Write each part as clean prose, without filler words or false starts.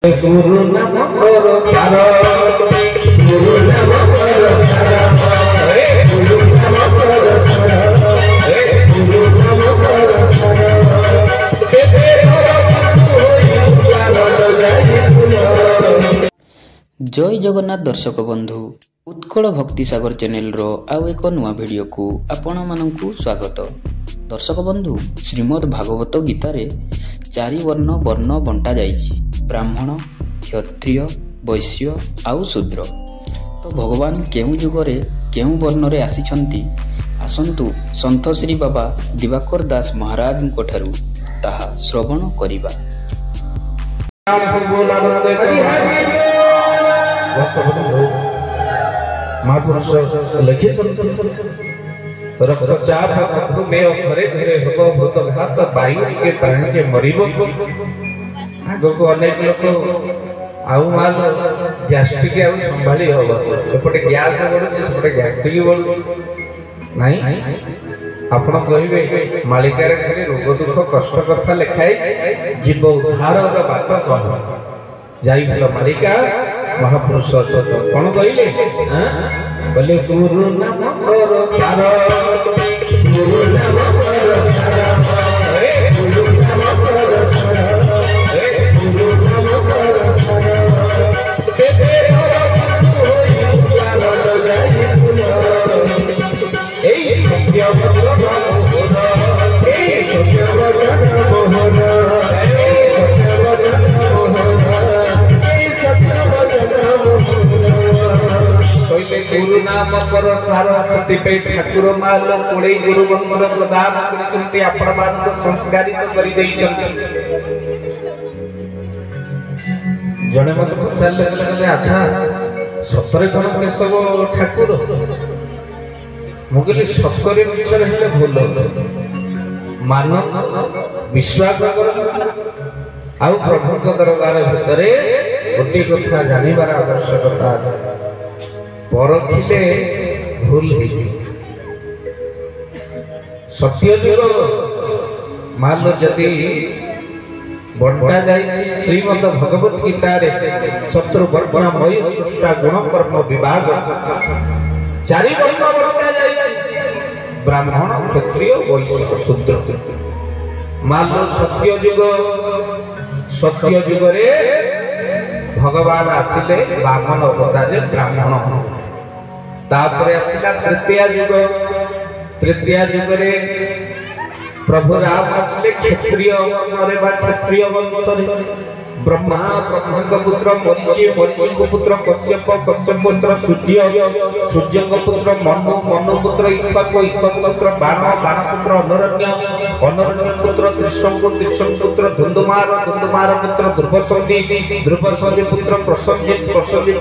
गुरु नाम करो सारा गुरु नाम करो सारा गुरु नाम करो सारा गुरु नाम करो सारा जय जगन्नाथ दर्शक बंधु उत्कल भक्ति सागर चैनल रो आउ एक नुआ वीडियो को आपण मानकु स्वागत। दर्शक बंधु श्रीमद् भागवत गीता रे चारि वर्ण बंटा जाइछि ब्राह्मण क्षत्रिय वैश्य आउ शूद्र। तो भगवान केउ जुगरे केउ वर्ण रे आसीछंती आसंतु संत श्री बाबा दिवाकर दास महाराज को ठारू ताहा श्रवण करिबा। महापुरुष लिखे रक्तचाप में घरे घरे होगा भूत घात वायु के प्राणी के मरीब आगो को अनेक लोग आउ माल गैस्ट्रिक आउ संभाली होगा एपटे गैस बढ़ुଛି सेपटे गैस्ट्रिक बढ़ुଛି नहीं आपण कहिबे मालिकार खाली रोग दुख कष्ट कथा लिखाई जीव उद्धार बात कह जाई मालिका महापुरुष कौन कहले बोले गुरु नाम करो सारा गुरु नाम करो सारा गुरु नाम करो सारा गुरु नाम करो सारा तेरे ए सत्य वचन बोलो ए सत्य वचन बोलो ए सत्य वचन बोलो गुरु नाम करो सारा सती पे ठाकुर माल कोड़े गुरु मंत्र प्रदान करछंती आपण मान को संस्कारित करि दैछंती। जने मत पचार लगले अच्छा सतरे कोन केशव ठाकुर मुगली सतरे विचार हेले भूल मानव विश्वास कर आउ प्रभु को दरबार भितरे गोटे कथा जानिबार आवश्यकता अछि परखिले भूल होइछि सत्य जुग मान लो जदि बंटा जाइछि श्रीमद् भगवत गीता रे चतुर्वर्ण मय सृष्टा गुण कर्म विभाग चारि वर्ण बंटा जाइछि ब्राह्मण क्षत्रिय वैश्य शूद्र। मान लो सत्य जुग रे भगवान आसिले बामन अवतार ब्राह्मण तापरे आसिला तृतीय जुग रे प्रभु राम आसिले क्षत्रिय क्षत्रिय वंश ब्रह्मा ब्रह्मा पुत्र मरीचि को पुत्र कश्यप पुत्र सूर्य पुत्र मनु पुत्र इक्ष्वाकु पुत्र बाण पुत्र अनरण्य पुत्र त्रिशंकु पुत्र धुंधुमार पुत्र ध्रुवसंधि पुत्र प्रसंधि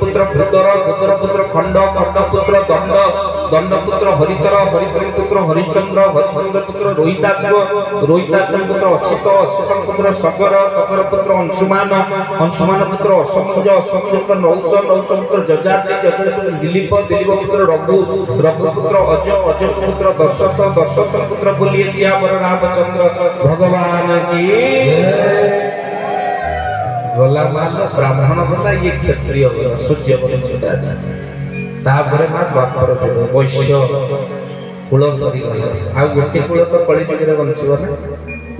पुत्र भूदर पुत्र खंड पुत्र दंड पुत्र हरितर पुत्र हरिश्चंद्र पुत्र रोहितास पुत्र असित पुत्र सगर पुत्र अंशुमान पुत्र असमज पुत्र नौश पुत्र जजाति पुत्र दिलीप पुत्र रघु पुत्र अजय पुत्र दशरथ पुत्र बोलिए श्यावर रामचंद्र भगवान की गला मान ब्राह्मण गला ये क्षत्रिय सूर्य वंशटा तापरे मा द्वापर वैश्य कुल सरी आ गोटे कुल तो कଳି जुगरे बंचिबो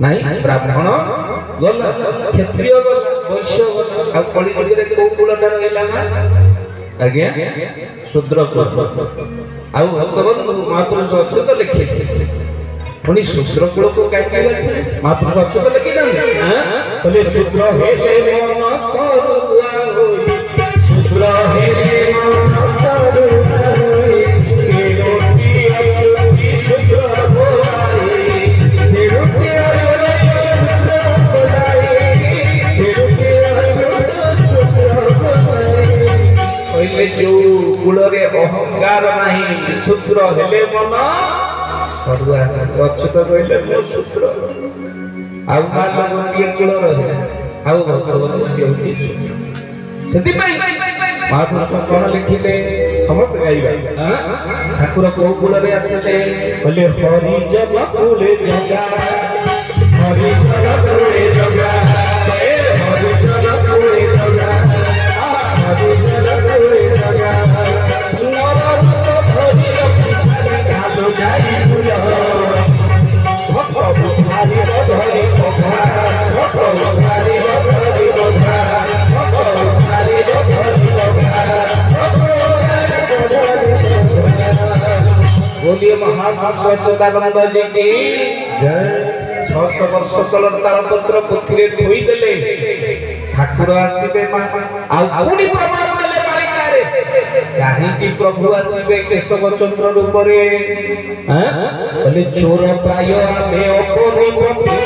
ना नहीं ब्राह्मण गला क्षत्रिय गला वैश्य आ कଳି जुगरे को कुलटा रहला ना आज्ञा शूद्र कुल आ भगवान महापुरुष अच्छे तो लिखे पुनी शूद्र कुल को काहे बाछे महापुरुष अच्छे तो लिखि ना हां बोले शूद्र हेले मन सरुआ होई शूद्र हेले मन सरुआ होई के रोटी अचुती शूद्र बोलाई के रोटी जो कुल रे अहंकार नहीं शूद्र हेले मन सरुआ अच्युत कहले मो शूद्र आउ मान गोटे कुल रहे आउ भगवान से होती शूद्र सेति पई महापुरुष कोन लिखिले समस्त गाइबा ठाकुर को कुल रे आसले बोले हरि जन कुले जगा हरि जन कुले जगा हरि जन कुले जगा महापुरुष सच्चिदानंद जी की जय 600 वर्ष तलर तालपत्र पुथिरे थोई देले ठाकुर आसीबे आ पुनी प्रमाण देले मालिकारे काहे की प्रभु आसीबे केशव चंद्र रूप रे बोले चोर प्राय आमे अपनी पति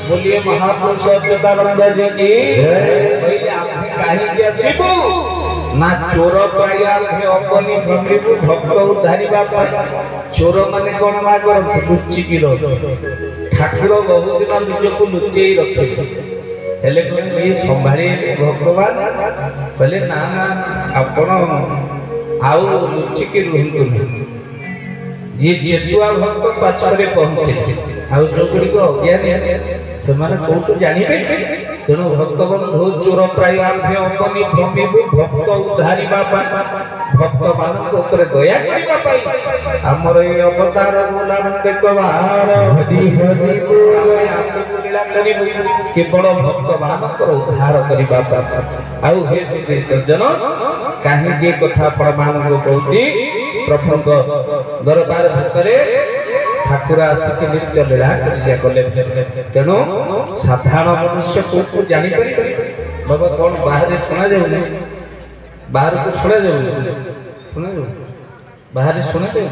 बोलिए महापुरुष सच्चिदानंद जी की पहले आपने काहे किया शिबू ना चोर प्राय अपनी भ्रमिबु भक्त उद्धारिबा पर चोर माने कोन मा कर लुच्ची किलो ठाकुर बहुत दिन निज को लुचेई रखे हेले कोन ये संभाली भगवान कहले ना ना आपण आउ लुच्ची की रुहंतु जी जेतुआ भक्त पाछरे पहुंचे आउ जो गुडी को अज्ञानी से माने कोटु जानिबे तेणु भक्त बंधु चोर प्राय आम्भे अपनी भ्रमिबु भक्त उद्धारिबा पाई भक्त मानक ऊपर दया करिबा पाई हमर ए अवतार गुलानंद कबार हरि हरि बोल आसु लीला करिबु केवल भक्त मानक उद्धार करिबा पाई आउ हे से सज्जन काहे जे कथा प्रमाण को कहूची प्रभुक दरबार भितरे ठाकुर आसिक नित्य लीला क्रिया कले तेणु साधारण मनुष्य को जानी पारि बाबा कौन बाहर सुना जाऊ बाहर को सुना जाऊ बाहर सुना जाऊ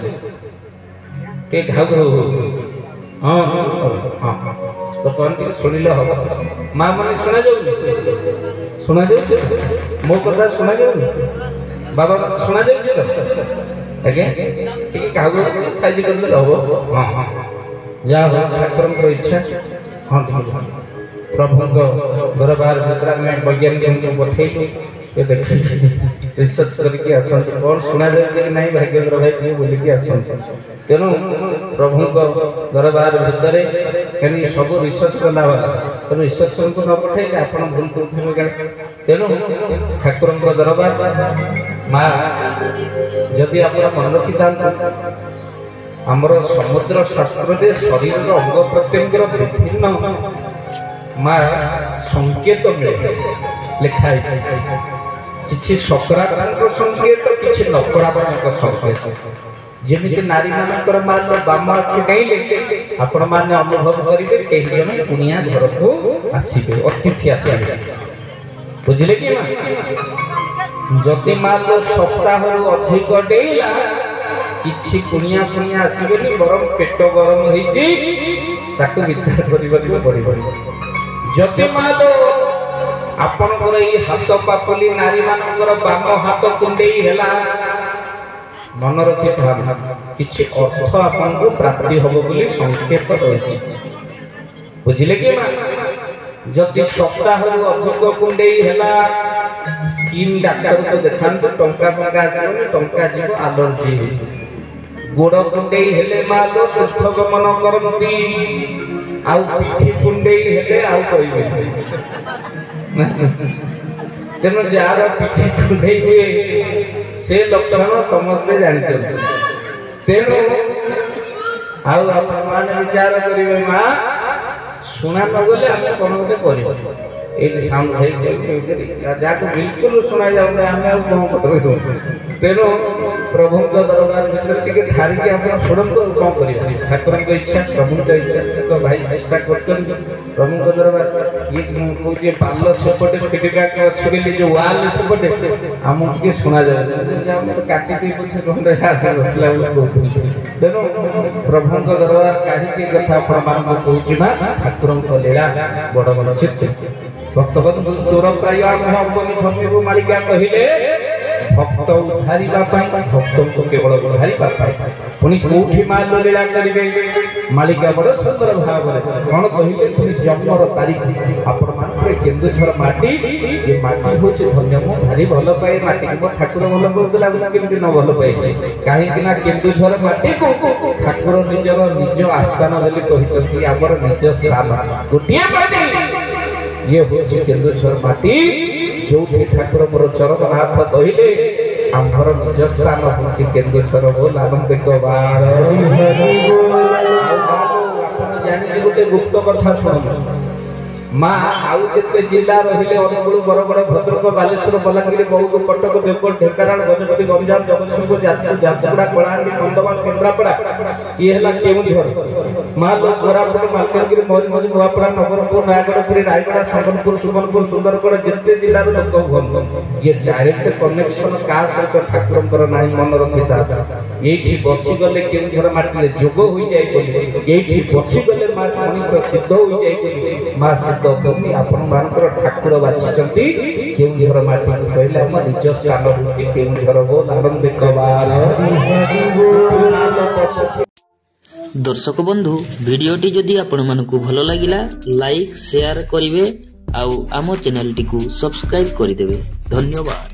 के घाघ हाँ हाँ तो कौन के सुनिले हम माँ मैंने सुना जाऊ मो कथा सुना जाऊ बाबा सुना जाऊ आगे ठीक कागज साइज कर ले हो हां हां जा हो ठाकुर को इच्छा हां प्रभु को दरबार यात्रा में वैज्ञानिक को पठेई ये देखि रिसर्च करके आसन और सुना जाए कि नहीं भाग्येंद्र भाई को बोली के आसन तेनु प्रभु को दरबार भितरे कनी सब रिसर्च करला तो रिसर्च को न पठेई आपण भूल को उठे तेनु ठाकुर को दरबार मां जदि आपण मन रखि थांता हमर समुद्र शास्त्र रे शरीर रो अंग प्रत्यंग रो विभिन्न मां संकेत मिले लिखा है किछि सकारात्मक संकेत किछि नकारात्मक संकेत जेमिति नारी मानकर मान बाम आखि कहले आपण माने अनुभव करिवे केहि जन पुनिया घर को आसीबे अतिथि आसीबे बुझले कि ना जति मान सप्ताह अधिक डेला किछि पुनिया पुनिया आसीबेनी गरम पेट गरम होईची ताकू विचार करिबा पड़िबो जति मान आपनकर ई हाथ पापली नारी मानकर बाम हाथ कुंडेई हेला मन रखि था किछि अर्थ आपन को प्राप्ति होबो बोली संकेत रहिछि बुझिले कि ना जति सप्ताह अधिक कुंडेई हेला स्किन डॉक्टर को देखांत टंका टंका आसबनी टंका जीव एलर्जी गोड़ कुंडेई हेले मालो तीर्थ गमन करंती आउ पिठी कुंडेई हेले आउ कहिबे तेणु जार पिठी कुंडेई हुए से लक्षण समझते जानते तेणु आउ आपण माने विचार करिवे मां सुना न गले हमें कोन गोटे करियो ए साउंड है जाको बिल्कुल सुना जाउते हमें आ कोन करबे तेणु प्रभु को दरबार भीतर टिके थारी के आपण सुरम को कोन करियो ठाकुर को इच्छा प्रभु को इच्छा तो भाई चेष्टा करतन प्रभु को दरबार ये को जे पाल्लो सेपटे फीडबैक अछि ले जो वाल सेपटे हम के सुना जाय हम तो काटी के कुछ ढंढे आसे बसला को तेणु प्रभु को दरबार काहे के कथा प्रमाण को कहूची ना ठाकुर को लीला बड़ बड़ चित्त भक्तबंधु चोर प्राय अपनी भक्ति मालिका कहिले भक्त उद्धारिबा पाई भक्त को केवल उद्धारिबा पाई पुनी कोठी मान लीला करिवे मालिका बड़ सुंदर भाव कोन कहिले पुनी जन्मर तारीख आपण मानके केन्दुझर माटी ये माटी होचे धन्य मो भारी भलो पाए माटी को ठाकुर भलो करदला केमति न भलो पाए काहे कि ना केन्दुझर माटी को ठाकुर निजर निज आस्थान बोली कहिसथि हमर निज स्थान गोटिए माटी ये होची केन्दुझर माटी जो ठाकुर मोर चरण हाथ कहिले आंभर निज स्थान होची केन्दुझर बोल आनंदिक बार जानी गोटे गुप्त कथा शुण माँ आउ जिते जिला रहिले अनुगुल बरगड़ भद्रक बालेश्वर बलांगीर बौद्ध कटक देवगढ़ ढेंकानाल गजपति गंजाम जगतसिंहपुर जाजपुरा कलाहांडी कंधमाल केन्द्रापड़ा ये है केउंझर माँ लोग कोरापुट मालकानगिरी मयूरभंज नुआपड़ा नवरंगपुर नयागढ़पुरी रायगढ़ संबलपुर सुबर्णपुर सुंदरगढ़ जिते जिलार लोक हुअନ୍ତୁ ये डायरेक्ट कनेक्शन का सहित ठाकुरंकर नाई मन रखिता एठी बसी गले केउंझर माटी जोग होई जाय बोली एठी बसी गले माँ मनीष सिद्ध होई जाय बोली माँ भूमि आपण मानकर ठाकुर बाछिचंती केउंझर माटी कहले हम निज स्थान होती केउंझर बोल आनंदिक बार दर्शक बंधु भिडियोटी जदि आपण मानकु भलो लागिला लाइक शेयर करिवे आउ आमो चैनल टी को सब्सक्राइब करिदेवे। धन्यवाद।